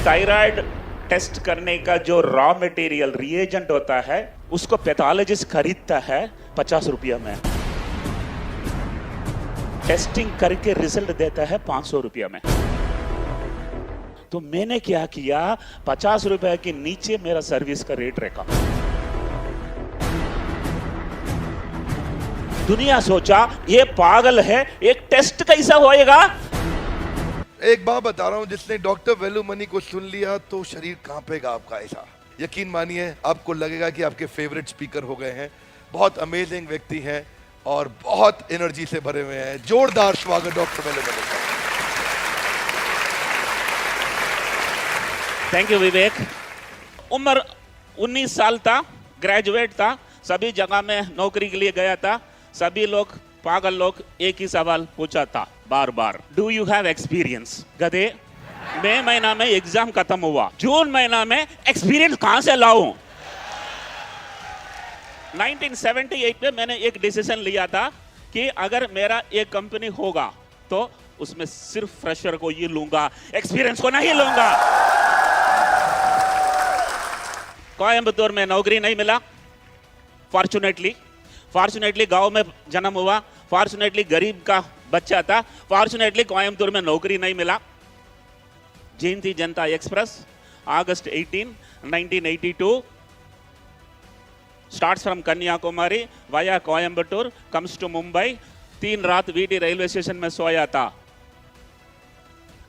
Thyroid test करने का जो रॉ मटेरियल रिएजेंट होता है उसको पैथोलॉजिस्ट खरीदता है 50 रुपया में, टेस्टिंग करके रिजल्ट देता है 500 रुपया में। तो मैंने क्या किया, 50 रुपए के नीचे मेरा सर्विस का रेट रखा। दुनिया सोचा ये पागल है, एक टेस्ट कैसा होएगा। एक बात बता रहा हूं, जिसने डॉक्टर वेलुमणि को सुन लिया तो शरीर कांपेगा आपका। ऐसा यकीन मानिए, आपको लगेगा कि आपके फेवरेट स्पीकर हो गए हैं। बहुत अमेजिंग व्यक्ति हैं और बहुत एनर्जी से भरे हुए हैं। जोरदार स्वागत डॉक्टर वेलुमणि का। थैंक यू विवेक। उम्र 19 साल था, ग्रेजुएट था, सभी जगह में नौकरी के लिए गया था। सभी लोग पागल लोग एक ही सवाल पूछा था बार बार, डू यू हैव एक्सपीरियंस। गधे, मई महीना में एग्जाम खत्म हुआ, जून महीना में एक्सपीरियंस कहां से लाऊं। 1978 में मैंने एक डिसीजन लिया था कि अगर मेरा एक कंपनी होगा तो उसमें सिर्फ फ्रेशर को ही लूंगा, एक्सपीरियंस को नहीं लूंगा। कोयंबटूर में नौकरी नहीं मिला, फॉर्चुनेटली गांव में जन्म हुआ, फॉर्चुनेटली गरीब का बच्चा था, फॉर्चुनेटली कोयंबटूर में नौकरी नहीं मिला। जयंती जनता express August 18, 1982 starts from Kanyakumari via Coimbatore, comes to Mumbai। 3 रात वीटी रेलवे स्टेशन में सोया था,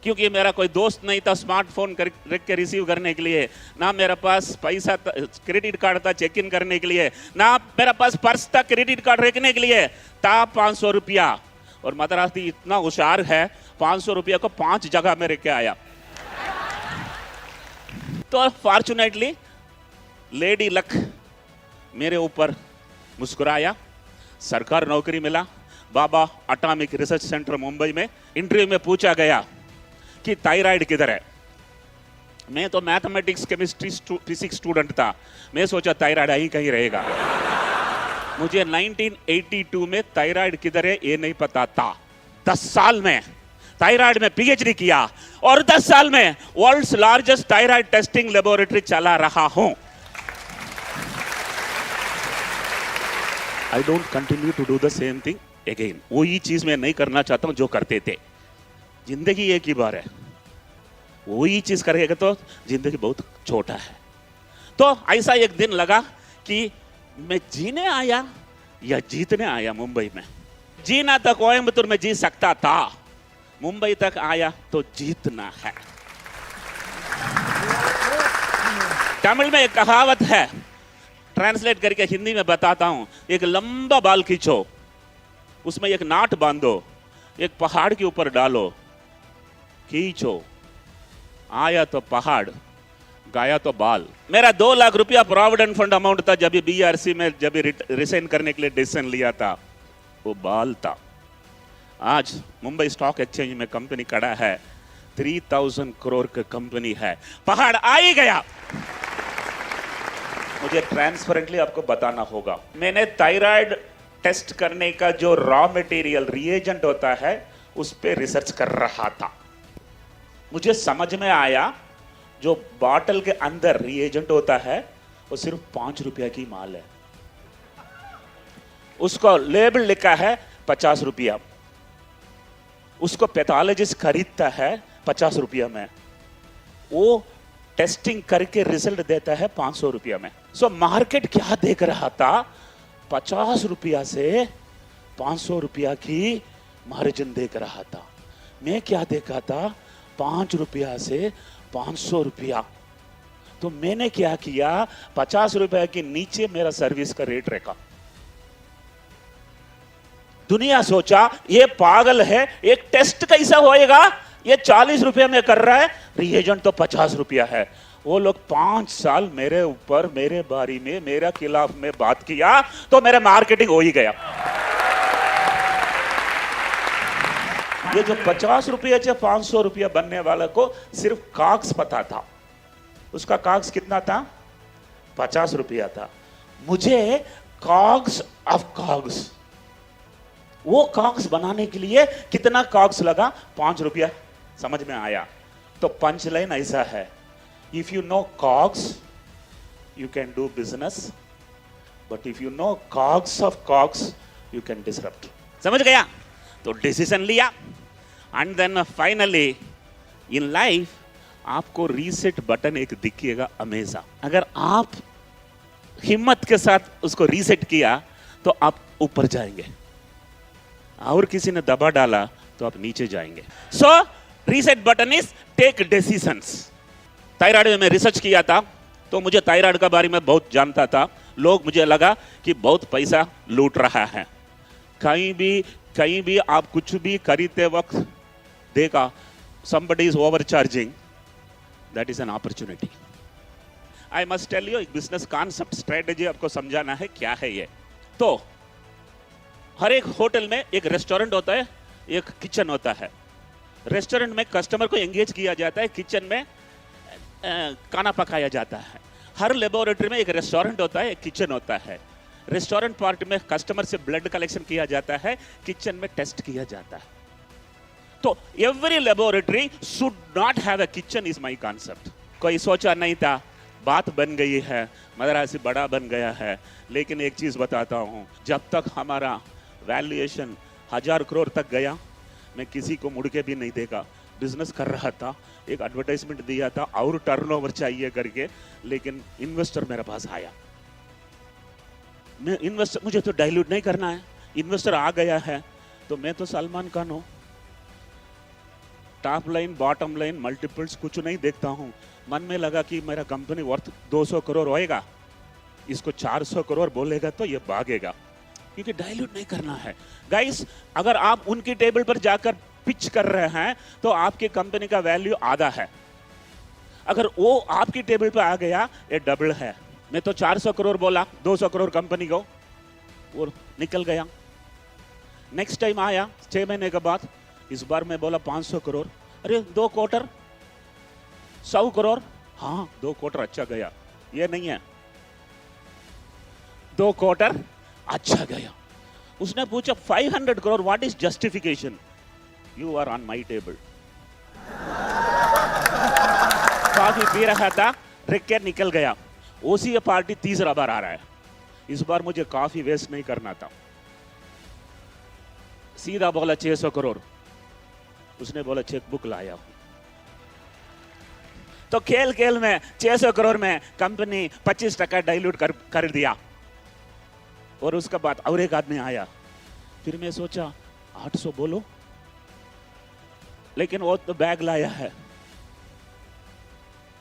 क्योंकि मेरा कोई दोस्त नहीं था स्मार्टफोन रख के रिसीव करने के लिए, ना मेरे पास पैसा क्रेडिट कार्ड था चेक इन करने के लिए, ना मेरा पास पर्स था क्रेडिट कार्ड रखने के लिए था। 500 रुपया, और मद्रासी इतना होशियार है, 500 रुपया को 5 जगह में रख के आया। तो फॉर्चुनेटली लेडी लक मेरे ऊपर मुस्कुराया, सरकार नौकरी मिला। बाबा एटॉमिक रिसर्च सेंटर मुंबई में इंटरव्यू में पूछा गया कि थायराइड किधर है। मैं तो मैथमेटिक्स केमिस्ट्री फिजिक्स स्टूडेंट था, मैं सोचा थायराइड यहीं कहीं रहेगा। मुझे 1982 में थायराइड किधर है ये नहीं पता था। 10 साल में थायराइड में पीएचडी किया और 10 साल में world's largest thyroid testing laboratory चला रहा हूं। I don't continue to do the same thing again. वही चीज मैं नहीं करना चाहता हूं जो करते थे। जिंदगी एक ही बार है, वही चीज करेगा तो जिंदगी बहुत छोटा है। तो ऐसा एक दिन लगा कि मैं जीने आया या जीतने आया मुंबई में। जीना तो कोयंबटूर में जी सकता था, मुंबई तक आया तो जीतना है। तमिल में एक कहावत है, ट्रांसलेट करके हिंदी में बताता हूं। एक लंबा बाल खींचो, उसमें एक नाट बांधो, एक पहाड़ के ऊपर डालो, खींचो, आया तो पहाड़, गाया तो बाल। मेरा 2 लाख रुपया प्रोविडेंट फंड अमाउंट था जब बीआरसी में जब रिसाइन करने के लिए डिसीजन लिया था, वो बाल था। आज मुंबई स्टॉक एक्सचेंज में कंपनी खड़ा है, 3000 करोड़ की कंपनी है, पहाड़ आ ही गया। मुझे ट्रांसपेरेंटली आपको बताना होगा, मैंने थायराइड टेस्ट करने का जो रॉ मटेरियल रिएजेंट होता है उस पर रिसर्च कर रहा था। मुझे समझ में आया जो बॉटल के अंदर रिएजेंट होता है वो सिर्फ 5 रुपया की माल है। उसको लेबल लिखा है 50 रुपया, उसको पैथोलॉजिस्ट खरीदता है 50 रुपया में, वो टेस्टिंग करके रिजल्ट देता है 500 रुपया में। सो मार्केट क्या देख रहा था, 50 रुपया से 500 रुपया की मार्जिन देख रहा था। मैं क्या देखा था, 5 रुपया से 500 रुपया। तो मैंने क्या किया, 50 रुपए के नीचे मेरा सर्विस का रेट रखा। दुनिया सोचा ये पागल है, एक टेस्ट कैसा होएगा, ये 40 रुपया में कर रहा है, रिएजेंट तो 50 रुपया है। वो लोग 5 साल मेरे ऊपर, मेरे बारे में, मेरे खिलाफ में बात किया तो मेरा मार्केटिंग हो ही गया। ये जो 50 रुपया से 500 रुपया बनने वाला को सिर्फ कागज पता था, उसका कागज कितना था, 50 रुपया था। मुझे कागज ऑफ कागज, वो कागज बनाने के लिए कितना कागज लगा, 5 रुपया। समझ में आया। तो पंच लाइन ऐसा है, If you know cogs, you can do business. But if you know cogs of cogs, you can disrupt. समझ गया? तो डिसीजन लिया and then finally in life आपको रीसेट बटन एक दिखिएगा हमेशा. अगर आप हिम्मत के साथ उसको रीसेट किया तो आप ऊपर जाएंगे, और किसी ने दबा डाला तो आप नीचे जाएंगे. So reset button is take decisions. Thyroid में रिसर्च किया था तो मुझे थायराइड के बारे में बहुत जानता था. लोग मुझे लगा कि बहुत पैसा लूट रहा है. कहीं भी आप कुछ भी खरीदते वक्त देखा somebody is overcharging, that is an opportunity. I must tell you, एक बिजनेस कॉन्सेप्ट स्ट्रेटेजी आपको समझाना है क्या है ये. तो हर एक होटल में एक रेस्टोरेंट होता है, एक किचन होता है. रेस्टोरेंट में कस्टमर को एंगेज किया जाता है, किचन में खाना पकाया जाता है. हर लेबोरेटरी में एक रेस्टोरेंट होता है, एक किचन होता है. रेस्टोरेंट पार्ट में कस्टमर से ब्लड कलेक्शन किया जाता है, किचन में टेस्ट किया जाता है. तो every laboratory should not have a kitchen is my concept. कोई सोचा नहीं था, बात बन गई है, मदरासी बड़ा बन गया है. लेकिन एक चीज बताता हूं, जब तक हमारा वैल्यूएशन 1000 करोड़ तक गया, मैं किसी को मुड़ के भी नहीं देखा. बिजनेस कर रहा था, एक एडवर्टाइजमेंट दिया था और टर्नओवर चाहिए करके, लेकिन इन्वेस्टर मेरे पास आया. मैं इन्वेस्टर, मुझे तो डाइल्यूट नहीं करना है. इन्वेस्टर आ गया है तो मैं तो सलमान खान हूं. Top line bottom line multiples कुछ नहीं देखता हूं. मन में लगा कि मेरा कंपनी वर्थ 200 करोड़ होएगा, इसको 400 करोड़ बोलेगा तो ये भागेगा, क्योंकि डाइल्यूट नहीं करना है. गाइस, अगर आप उनकी टेबल पर जाकर पिच कर रहे हैं तो आपकी कंपनी का वैल्यू आधा है. अगर वो आपकी टेबल पर आ गया, ये डबल है. मैं तो 400 करोड़ बोला, 200 करोड़ कंपनी को, और निकल गया. नेक्स्ट टाइम आया 6 महीने के बाद, इस बार मैं बोला 500 करोड़. अरे 2 क्वार्टर 100 करोड़. हाँ, 2 क्वार्टर अच्छा गया. ये नहीं है, 2 क्वार्टर अच्छा गया. उसने पूछा 500 crore, what is justification? You are on my table. Coffee पी रहा था, रिक्के निकल गया. ओसी पार्टी तीसरा बार आ रहा है. इस बार मुझे कॉफी वेस्ट नहीं करना था. सीधा बोला 600 करोड़. उसने बोला चेकबुक लाया हूं. तो खेल खेल में 600 करोड़ में कंपनी 25% डाइल्यूट कर दिया. और उसके बाद और एक आदमी आया. फिर मैं सोचा 800 बोलो, लेकिन वो तो बैग लाया है.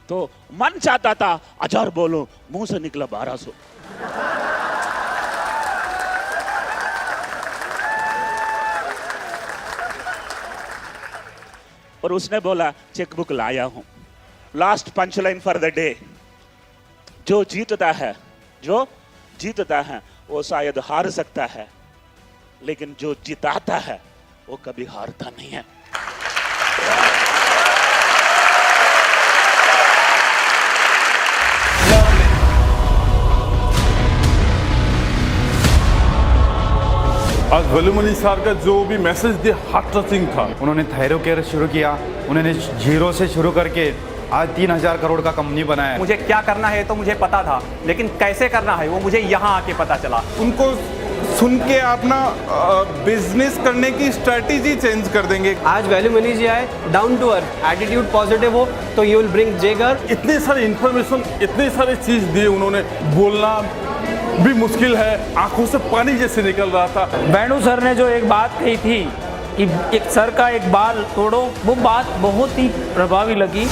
तो मन चाहता था 1000 बोलो, मुंह से निकला 1200. और उसने बोला चेकबुक लाया हूं. Last punch line for the day. जो जीतता है वो शायद हार सकता है, लेकिन जो जिताता है वो कभी हारता नहीं है. आज वेलुमनी सर का जो भी मैसेज दिया हार्ट टचिंग था. उन्होंने थायरो केयर शुरू किया, उन्होंने जीरो से शुरू करके आज 3000 करोड़ का कंपनी बनाया. मुझे क्या करना है तो मुझे पता था, लेकिन कैसे करना है वो मुझे यहाँ आके पता चला. उनको सुन के अपना बिजनेस करने की स्ट्रेटेजी चेंज कर देंगे. आज वैल्यू मनी जी आए, down to earth, attitude positive हो तो यू विल ब्रिंग जेगर. इतने सारे इंफॉर्मेशन, इतने सारे चीज दिए उन्होंने. बोलना भी मुश्किल है, आंखों से पानी जैसे निकल रहा था. वेणु सर ने जो एक बात कही थी कि एक सर का एक बाल तोड़ो, वो बात बहुत ही प्रभावी लगी.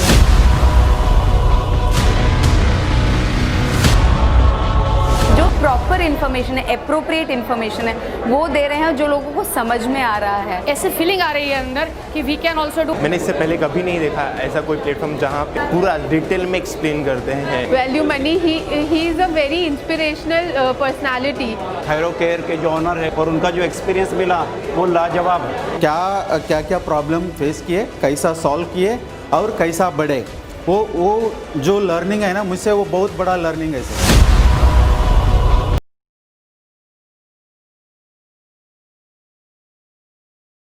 जो प्रॉपर इन्फॉर्मेशन है, एप्रोप्रिएट इन्फॉर्मेशन है, वो दे रहे हैं जो लोगों को समझ में आ रहा है. ऐसे फीलिंग आ रही है अंदर कि वी कैन ऑल्सो डू. मैंने इससे पहले कभी नहीं देखा ऐसा कोई प्लेटफॉर्म जहाँ पे पूरा डिटेल में एक्सप्लेन करते हैं. Value money he is a very inspirational personality. Thyro care के जो ऑनर है और उनका जो एक्सपीरियंस मिला वो लाजवाब है. क्या प्रॉब्लम फेस किए, कैसा सॉल्व किए और कैसा बढ़े, वो जो लर्निंग है ना, मुझसे वो बहुत बड़ा लर्निंग है सर.